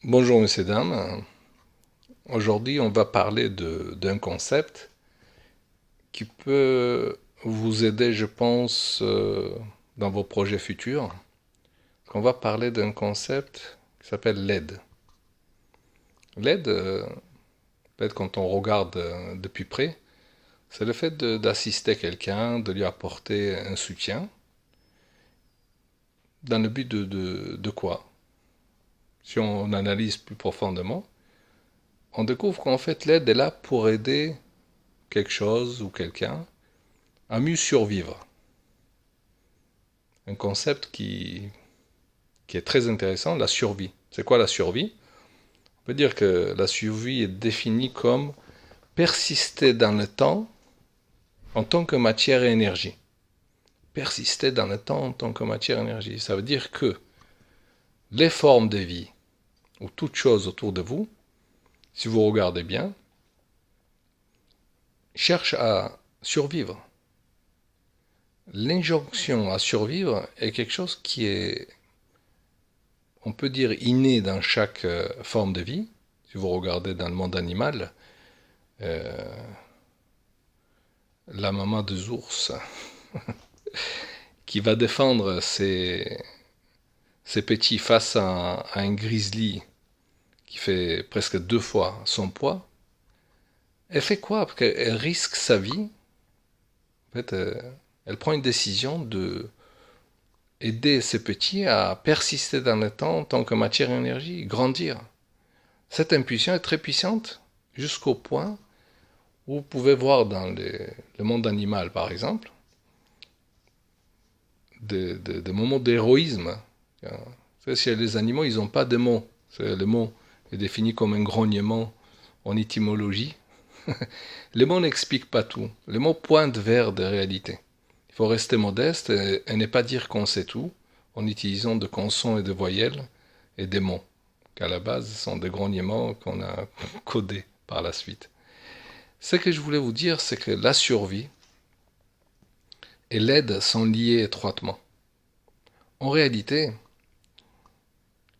Bonjour messieurs, dames. Aujourd'hui, on va parler d'un concept qui peut vous aider, je pense, dans vos projets futurs. On va parler d'un concept qui s'appelle l'aide. L'aide, peut-être quand on regarde de plus près, c'est le fait d'assister quelqu'un, de lui apporter un soutien, dans le but de quoi? Si on analyse plus profondément, on découvre qu'en fait l'aide est là pour aider quelque chose ou quelqu'un à mieux survivre. Un concept qui est très intéressant, la survie. C'est quoi la survie? On peut dire que la survie est définie comme persister dans le temps en tant que matière et énergie. Persister dans le temps en tant que matière et énergie. Ça veut dire que les formes de vie, ou toute chose autour de vous, si vous regardez bien, cherchent à survivre. L'injonction à survivre est quelque chose qui est, on peut dire, inné dans chaque forme de vie. Si vous regardez dans le monde animal, euh, la maman des ours qui va défendre ses petits face à un grizzly qui fait presque 2 fois son poids, elle fait quoi? Parce qu'elle risque sa vie. En fait, elle prend une décision de aider ses petits à persister dans le temps en tant que matière et énergie, grandir. Cette impulsion est très puissante jusqu'au point où vous pouvez voir dans le monde animal, par exemple, des moments d'héroïsme. Chez les animaux, ils n'ont pas de mots. Le mot est défini comme un grognement en étymologie. Les mots n'expliquent pas tout. Les mots pointent vers des réalités. Il faut rester modeste et ne pas dire qu'on sait tout en utilisant de consonnes et de voyelles et des mots, qu'à la base ce sont des grognements qu'on a codés par la suite. Ce que je voulais vous dire, c'est que la survie et l'aide sont liés étroitement. En réalité,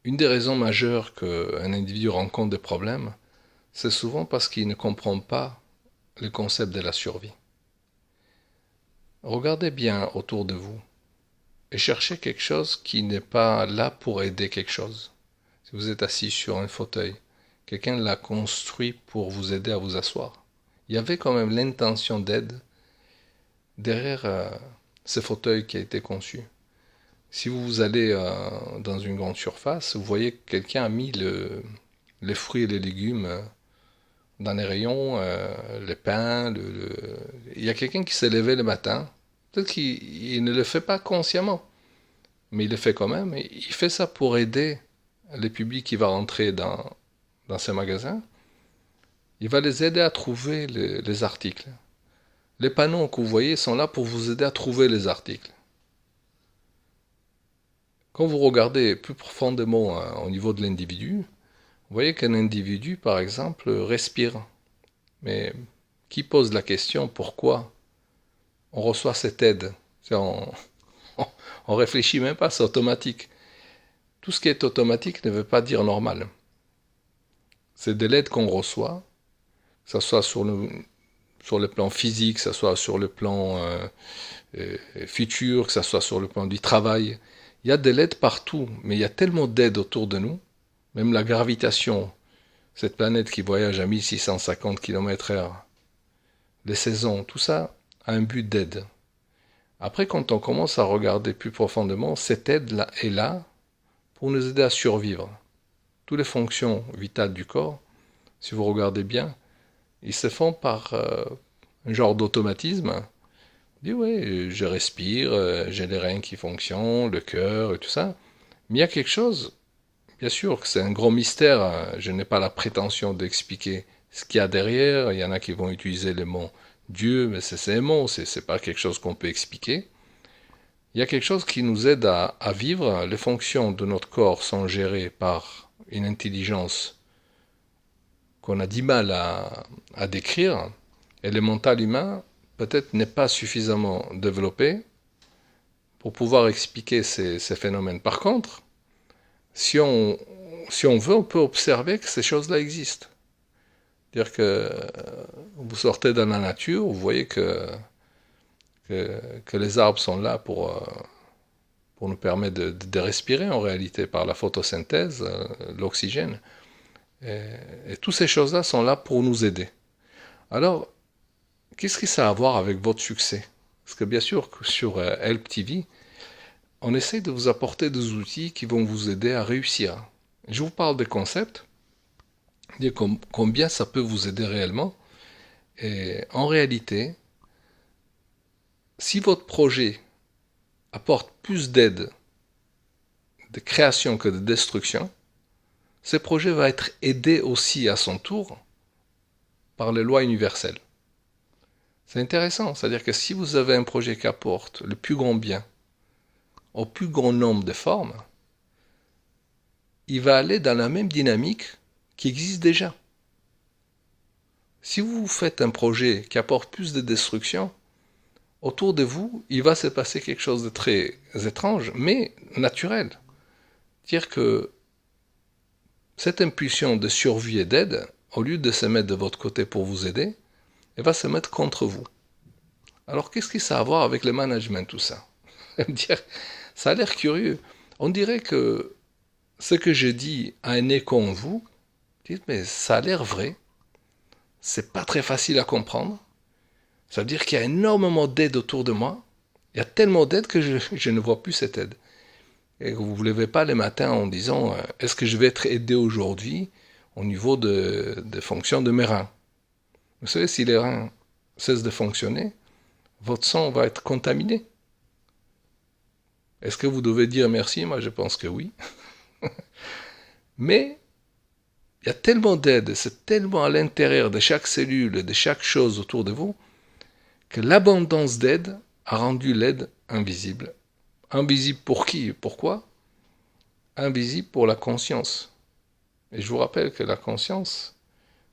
une des raisons majeures qu'un individu rencontre des problèmes, c'est souvent parce qu'il ne comprend pas le concept de la survie. Regardez bien autour de vous et cherchez quelque chose qui n'est pas là pour aider quelque chose. Si vous êtes assis sur un fauteuil, quelqu'un l'a construit pour vous aider à vous asseoir. Il y avait quand même l'intention d'aide derrière ce fauteuil qui a été conçu. Si vous allez dans une grande surface, vous voyez que quelqu'un a mis les fruits et les légumes dans les rayons, le pain. Il y a quelqu'un qui s'est levé le matin. Peut-être qu'il ne le fait pas consciemment, mais il le fait quand même. Et il fait ça pour aider le public qui va rentrer dans ces magasins. Il va les aider à trouver les articles. Les panneaux que vous voyez sont là pour vous aider à trouver les articles. Quand vous regardez plus profondément au niveau de l'individu, vous voyez qu'un individu, par exemple, respire. Mais qui pose la question pourquoi on reçoit cette aide? On réfléchit même pas, c'est automatique. Tout ce qui est automatique ne veut pas dire normal. C'est de l'aide qu'on reçoit, que ce soit sur le plan physique, que ce soit sur le plan futur, que ce soit sur le plan du travail. Il y a de l'aide partout, mais il y a tellement d'aide autour de nous, même la gravitation, cette planète qui voyage à 1650 km/h, les saisons, tout ça a un but d'aide. Après, quand on commence à regarder plus profondément, cette aide-là est là pour nous aider à survivre. Toutes les fonctions vitales du corps, si vous regardez bien, ils se font par un genre d'automatisme. On dit, oui, je respire, j'ai les reins qui fonctionnent, le cœur et tout ça. Mais il y a quelque chose, bien sûr que c'est un gros mystère, hein. Je n'ai pas la prétention d'expliquer ce qu'il y a derrière. Il y en a qui vont utiliser le mot Dieu, mais c'est un mot, c'est pas quelque chose qu'on peut expliquer. Il y a quelque chose qui nous aide à vivre. Les fonctions de notre corps sont gérées par une intelligence qu'on a du mal à décrire. Et le mental humain, peut-être, n'est pas suffisamment développé pour pouvoir expliquer ces phénomènes. Par contre, si on si on veut, on peut observer que ces choses-là existent. C'est-à-dire que vous sortez dans la nature, vous voyez que les arbres sont là pour nous permettre de respirer en réalité par la photosynthèse, l'oxygène. Et toutes ces choses-là sont là pour nous aider. Alors, qu'est-ce que ça a à voir avec votre succès? Parce que bien sûr, sur Help TV, on essaie de vous apporter des outils qui vont vous aider à réussir. Je vous parle des concepts, dire combien ça peut vous aider réellement. Et en réalité, si votre projet apporte plus d'aide, de création que de destruction, ce projet va être aidé aussi à son tour par les lois universelles. C'est intéressant, c'est-à-dire que si vous avez un projet qui apporte le plus grand bien au plus grand nombre de formes, il va aller dans la même dynamique qui existe déjà. Si vous faites un projet qui apporte plus de destruction, autour de vous, il va se passer quelque chose de très étrange, mais naturel. Dire que cette impulsion de survie et d'aide, au lieu de se mettre de votre côté pour vous aider, elle va se mettre contre vous. Alors qu'est-ce que ça a à voir avec le management, tout ça? Ça a l'air curieux. On dirait que ce que je dis a un écho en vous. Dites, mais ça a l'air vrai. C'est pas très facile à comprendre. Ça veut dire qu'il y a énormément d'aide autour de moi. Il y a tellement d'aide que je ne vois plus cette aide. Et vous ne vous levez pas les matins en disant est-ce que je vais être aidé aujourd'hui au niveau de fonction de mes reins? Vous savez, si les reins cessent de fonctionner, votre sang va être contaminé. Est-ce que vous devez dire merci? Moi, je pense que oui. Mais il y a tellement d'aide, c'est tellement à l'intérieur de chaque cellule, de chaque chose autour de vous, que l'abondance d'aide a rendu l'aide invisible. Invisible pour qui et pourquoi? Invisible pour la conscience. Et je vous rappelle que la conscience,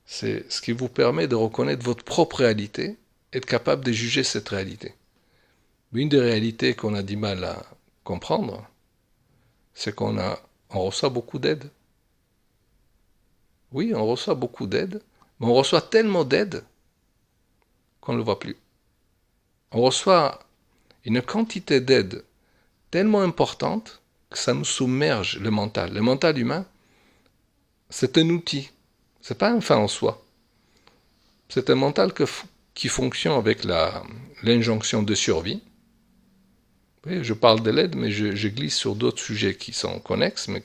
c'est ce qui vous permet de reconnaître votre propre réalité et être capable de juger cette réalité. Mais une des réalités qu'on a du mal à comprendre, c'est qu'on reçoit beaucoup d'aide. Oui, on reçoit beaucoup d'aide, mais on reçoit tellement d'aide qu'on ne le voit plus. On reçoit une quantité d'aide tellement importante que ça nous submerge le mental. Le mental humain, c'est un outil, c'est pas un fin en soi. C'est un mental qui fonctionne avec l'injonction de survie. Oui, je parle de l'aide, mais je glisse sur d'autres sujets qui sont connexes, mais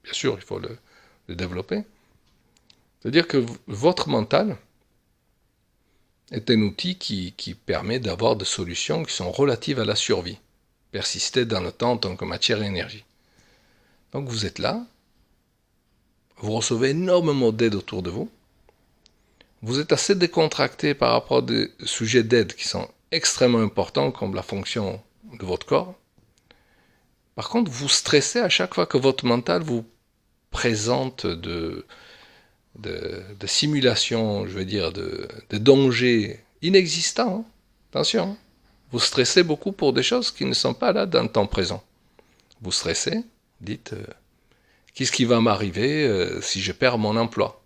bien sûr, il faut le développer. C'est-à-dire que votre mental est un outil qui permet d'avoir des solutions qui sont relatives à la survie, persister dans le temps en tant que matière et énergie. Donc vous êtes là, vous recevez énormément d'aide autour de vous, vous êtes assez décontracté par rapport à des sujets d'aide qui sont extrêmement importants, comme la fonction de votre corps. Par contre, vous stressez à chaque fois que votre mental vous présente de simulations, je veux dire, de dangers inexistants. Hein. Attention, vous stressez beaucoup pour des choses qui ne sont pas là dans le temps présent. Vous stressez, dites, qu'est-ce qui va m'arriver si je perds mon emploi?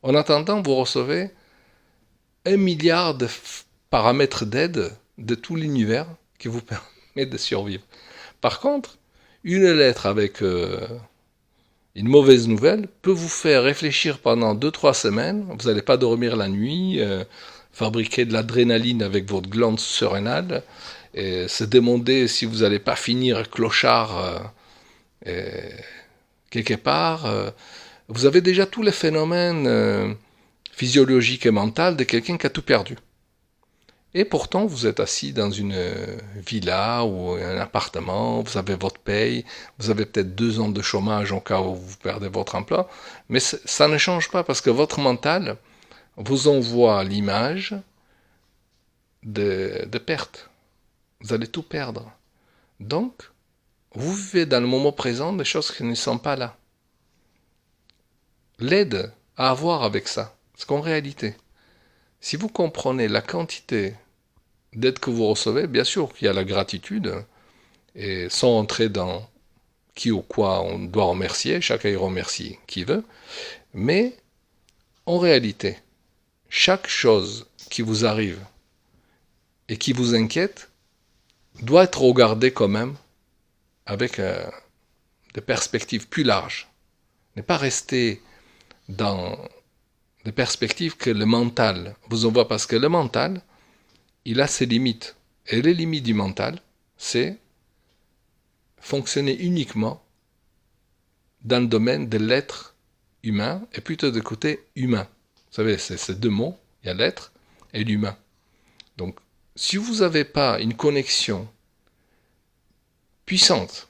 En attendant, vous recevez 1 milliard de paramètres d'aide de tout l'univers qui vous permet de survivre. Par contre, une lettre avec une mauvaise nouvelle peut vous faire réfléchir pendant 2-3 semaines. Vous n'allez pas dormir la nuit, fabriquer de l'adrénaline avec votre glande surrénale, et se demander si vous n'allez pas finir clochard quelque part. Vous avez déjà tous les phénomènes physiologiques et mentaux de quelqu'un qui a tout perdu. Et pourtant, vous êtes assis dans une villa ou un appartement, vous avez votre paye, vous avez peut-être 2 ans de chômage en cas où vous perdez votre emploi, mais ça ne change pas parce que votre mental vous envoie l'image de perte. Vous allez tout perdre. Donc, vous vivez dans le moment présent des choses qui ne sont pas là. L'aide a à voir avec ça. Parce qu'en réalité, si vous comprenez la quantité d'aide que vous recevez, bien sûr qu'il y a la gratitude, et sans entrer dans qui ou quoi on doit remercier, chacun y remercie qui veut, mais en réalité, chaque chose qui vous arrive et qui vous inquiète doit être regardée quand même avec des perspectives plus larges. Ne pas rester dans des perspectives que le mental vous envoie, parce que le mental, il a ses limites. Et les limites du mental, c'est fonctionner uniquement dans le domaine de l'être humain, et plutôt de côté humain. Vous savez, c'est ces deux mots, il y a l'être et l'humain. Donc, si vous n'avez pas une connexion puissante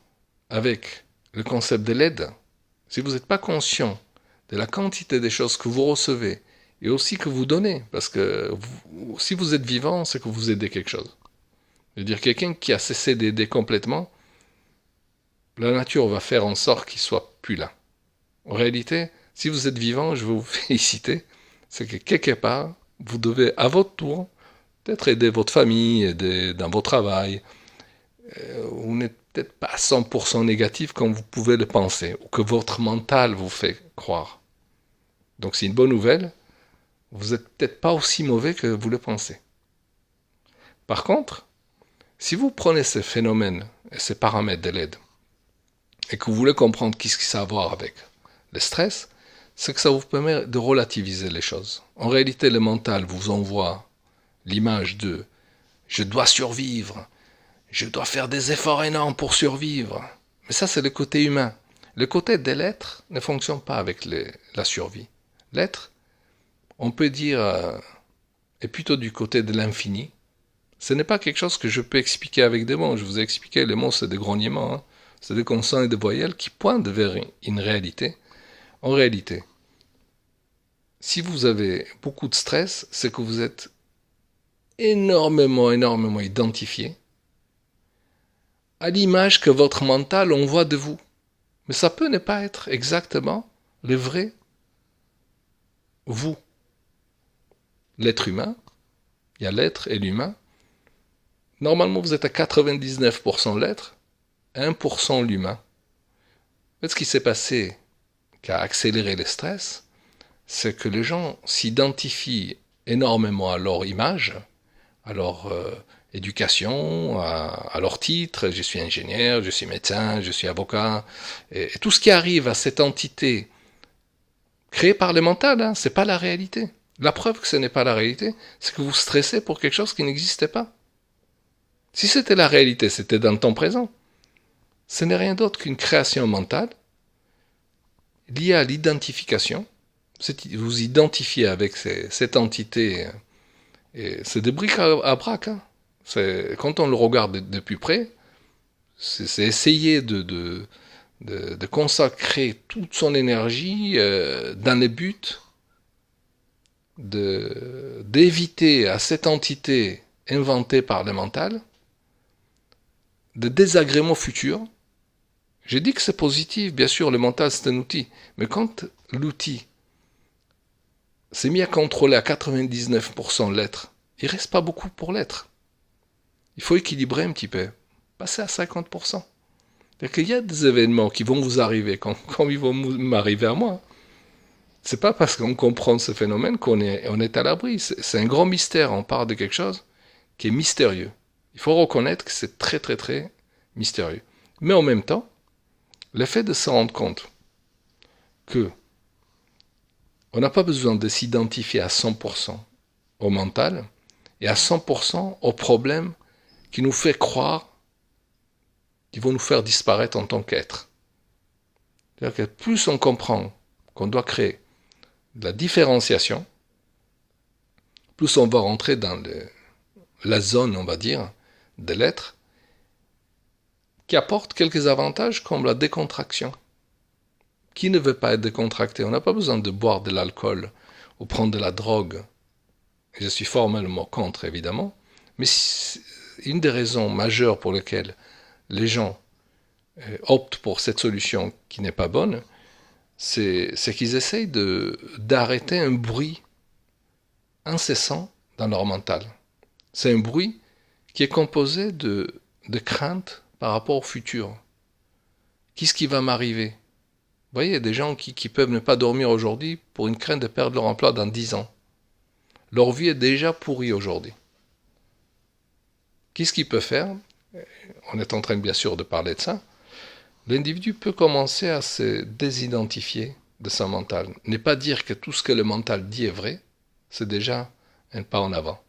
avec le concept de l'aide, si vous n'êtes pas conscient de la quantité des choses que vous recevez et aussi que vous donnez, parce que si vous êtes vivant, c'est que vous aidez quelque chose. C'est-à-dire quelqu'un qui a cessé d'aider complètement, la nature va faire en sorte qu'il soit plus là. En réalité, si vous êtes vivant, je veux vous féliciter, c'est que quelque part, vous devez à votre tour peut-être aider votre famille, aider dans votre travail. Vous n'êtes peut-être pas 100% négatif comme vous pouvez le penser, ou que votre mental vous fait croire. Donc c'est une bonne nouvelle, vous n'êtes peut-être pas aussi mauvais que vous le pensez. Par contre, si vous prenez ces phénomènes et ces paramètres de l'aide, et que vous voulez comprendre qu'est-ce que ça a à voir avec le stress, c'est que ça vous permet de relativiser les choses. En réalité, le mental vous envoie l'image de je dois survivre, je dois faire des efforts énormes pour survivre. Mais ça, c'est le côté humain. Le côté de l'être ne fonctionne pas avec la survie. L'être, on peut dire, est plutôt du côté de l'infini. Ce n'est pas quelque chose que je peux expliquer avec des mots. Je vous ai expliqué, les mots, c'est des grognements. Hein. C'est des consonnes et des voyelles qui pointent vers une réalité. En réalité, si vous avez beaucoup de stress, c'est que vous êtes énormément identifié à l'image que votre mental envoie de vous. Mais ça peut ne pas être exactement le vrai vous. L'être humain, il y a l'être et l'humain. Normalement, vous êtes à 99% l'être, 1% l'humain. En fait, ce qui s'est passé, qui a accéléré le stress, c'est que les gens s'identifient énormément à leur image, à leur éducation, à leur titre. Je suis ingénieur, je suis médecin, je suis avocat. Et tout ce qui arrive à cette entité créée par le mental, hein, c'est pas la réalité. La preuve que ce n'est pas la réalité, c'est que vous stressez pour quelque chose qui n'existait pas. Si c'était la réalité, c'était dans le temps présent. Ce n'est rien d'autre qu'une création mentale liée à l'identification. Vous identifiez avec cette entité, et c'est des briques à brac. Hein. Quand on le regarde de plus près, c'est essayer de consacrer toute son énergie dans le but d'éviter à cette entité inventée par le mental de désagréments futurs. J'ai dit que c'est positif, bien sûr, le mental c'est un outil, mais quand l'outil s'est mis à contrôler à 99% l'être, il ne reste pas beaucoup pour l'être. Il faut équilibrer un petit peu, passer à 50%. C'est-à-dire qu'il y a des événements qui vont vous arriver, comme ils vont m'arriver à moi. C'est pas parce qu'on comprend ce phénomène qu'on est à l'abri. C'est un grand mystère. On parle de quelque chose qui est mystérieux. Il faut reconnaître que c'est très très très mystérieux. Mais en même temps, le fait de se rendre compte que on n'a pas besoin de s'identifier à 100% au mental et à 100% aux problèmes qui nous fait croire qu'ils vont nous faire disparaître en tant qu'être. C'est-à-dire que plus on comprend qu'on doit créer de la différenciation, plus on va rentrer dans la zone, on va dire, de l'être, qui apporte quelques avantages comme la décontraction. Qui ne veut pas être décontracté? On n'a pas besoin de boire de l'alcool ou prendre de la drogue. Et je suis formellement contre, évidemment, mais une des raisons majeures pour lesquelles les gens optent pour cette solution qui n'est pas bonne, c'est qu'ils essayent d'arrêter un bruit incessant dans leur mental. C'est un bruit qui est composé de craintes par rapport au futur, Qu'est-ce qui va m'arriver? Vous voyez, il y a des gens qui peuvent ne pas dormir aujourd'hui pour une crainte de perdre leur emploi dans 10 ans. Leur vie est déjà pourrie aujourd'hui. Qu'est-ce qu'il peut faire? On est en train bien sûr de parler de ça. L'individu peut commencer à se désidentifier de son mental. Ne pas dire que tout ce que le mental dit est vrai, c'est déjà un pas en avant.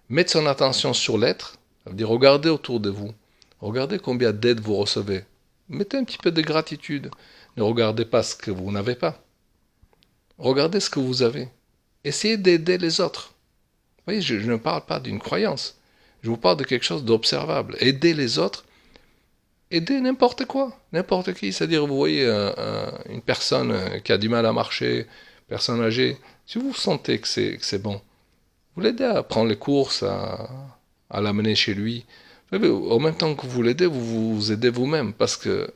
Mettre son attention sur l'être, ça veut dire regardez autour de vous. Regardez combien d'aides vous recevez. Mettez un petit peu de gratitude. Ne regardez pas ce que vous n'avez pas. Regardez ce que vous avez. Essayez d'aider les autres. Vous voyez, je ne parle pas d'une croyance. Je vous parle de quelque chose d'observable. Aider les autres. Aider n'importe quoi, n'importe qui. C'est-à-dire, vous voyez une personne qui a du mal à marcher, personne âgée, si vous sentez que c'est bon, vous l'aidez à prendre les courses, à l'amener chez lui. Vous savez, en même temps que vous l'aidez, vous vous aidez vous-même, parce que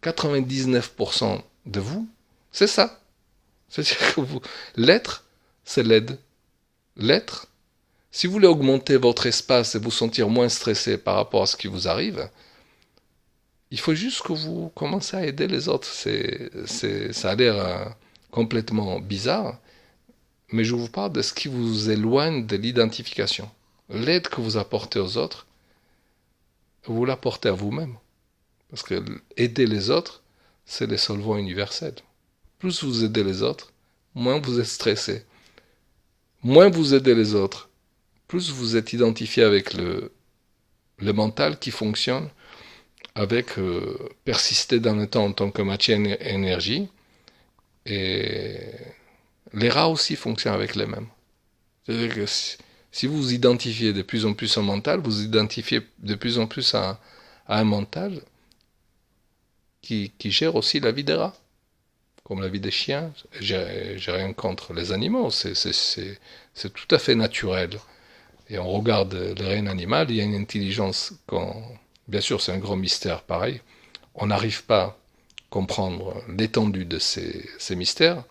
99% de vous, c'est ça. C'est-à-dire que l'être, c'est l'aide. L'être, si vous voulez augmenter votre espace et vous sentir moins stressé par rapport à ce qui vous arrive, il faut juste que vous commencez à aider les autres. Ça a l'air complètement bizarre, mais je vous parle de ce qui vous éloigne de l'identification. L'aide que vous apportez aux autres, vous l'apportez à vous-même. Parce que aider les autres, c'est les solvants universels. Plus vous aidez les autres, moins vous êtes stressé. Moins vous aidez les autres, plus vous êtes identifié avec le mental qui fonctionne avec persister dans le temps en tant que matière énergie. Et les rats aussi fonctionnent avec les mêmes. C'est-à-dire que si vous vous identifiez de plus en plus au mental, vous identifiez de plus en plus à un mental qui gère aussi la vie des rats, comme la vie des chiens. J'ai rien contre les animaux, c'est tout à fait naturel. Et on regarde le règne animal, il y a une intelligence bien sûr, c'est un grand mystère pareil. On n'arrive pas à comprendre l'étendue de ces mystères,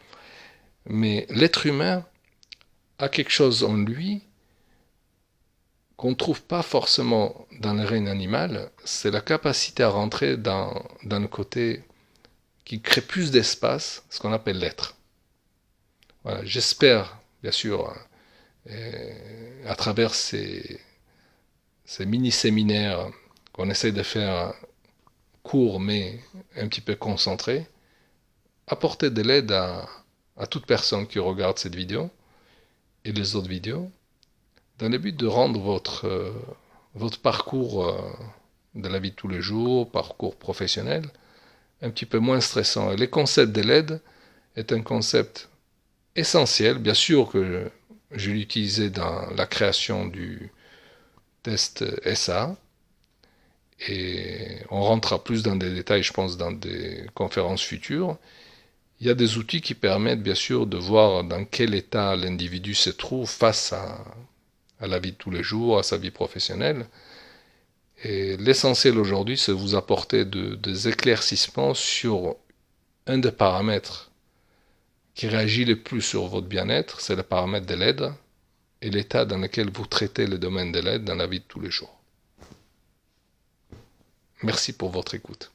mais l'être humain a quelque chose en lui qu'on ne trouve pas forcément dans le règne animal, c'est la capacité à rentrer dans le côté qui crée plus d'espace, ce qu'on appelle l'être. Voilà, j'espère, bien sûr, à travers ces mini-séminaires qu'on essaie de faire courts mais un petit peu concentrés, apporter de l'aide à toute personne qui regarde cette vidéo et les autres vidéos, dans le but de rendre votre parcours de la vie de tous les jours, parcours professionnel, un petit peu moins stressant. Et le concept de l'aide est un concept essentiel, bien sûr que je l'ai utilisé dans la création du test SA, et on rentrera plus dans des détails, je pense, dans des conférences futures. Il y a des outils qui permettent, bien sûr, de voir dans quel état l'individu se trouve face à la vie de tous les jours, à sa vie professionnelle. Et l'essentiel aujourd'hui, c'est de vous apporter des éclaircissements sur un des paramètres qui réagit le plus sur votre bien-être, c'est le paramètre de l'aide et l'état dans lequel vous traitez le domaine de l'aide dans la vie de tous les jours. Merci pour votre écoute.